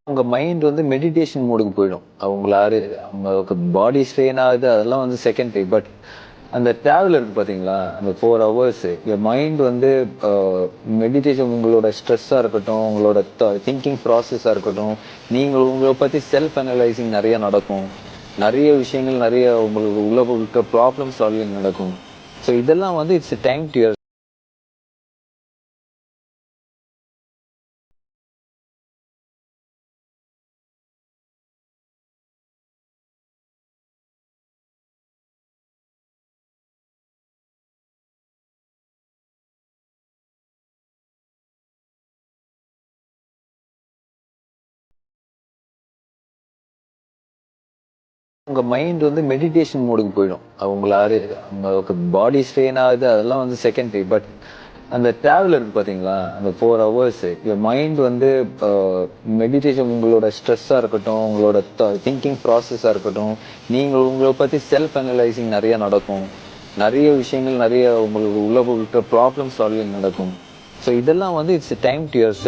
உங்க மைண்ட் வந்து மெடிடேஷன் மோடுக்கு போயிடும். அவங்களாரு அவங்க பாடி ஸ்ட்ரெயின் ஆகுது அதெல்லாம் வந்து செகண்டரி. பட் அந்த டிராவல் இருக்கு பார்த்தீங்களா? அந்த 4 ஹவர்ஸ் மைண்ட் வந்து அ மெடிடேஷன் உங்களோட ஸ்ட்ரெஸ்ஸா இருக்கட்டும், உங்களோட திங்கிங் ப்ராசஸா இருக்கட்டும், நீங்க உங்கள பத்தி செல்ஃப் அனலைசிங் நெறைய நடக்கும். நெறைய விஷயங்கள் நெறைய உங்களுக்கு உள்ள இருக்க ப்ராப்ளம் சால்விங் நடக்கும். ஸோ இதெல்லாம் வந்து இட்ஸ் டைம் டு யுவர் உங்க மைண்ட் வந்து மெடிடேஷன் மோடுக்கு போயிடும். அவங்களாரு அவங்க பாடி ஸ்ட்ரெயின் ஆகுது அதெல்லாம் வந்து செகண்டரி. பட் அந்த டிராவல் இருக்கு பார்த்தீங்களா? அந்த 4 ஹவர்ஸ் மைண்ட் வந்து அ மெடிடேஷன் உங்களோட ஸ்ட்ரெஸ்ஸா இருக்கட்டும், உங்களோட திங்கிங் ப்ராசஸா இருக்கட்டும், நீங்க உங்கள பத்தி செல்ஃப் அனலைசிங் நெறைய நடக்கும். நெறைய விஷயங்கள் நெறைய உங்களுக்கு உள்ள இருக்க ப்ராப்ளம் சால்விங் நடக்கும். ஸோ இதெல்லாம் வந்து இட்ஸ் டைம் டு யுவர்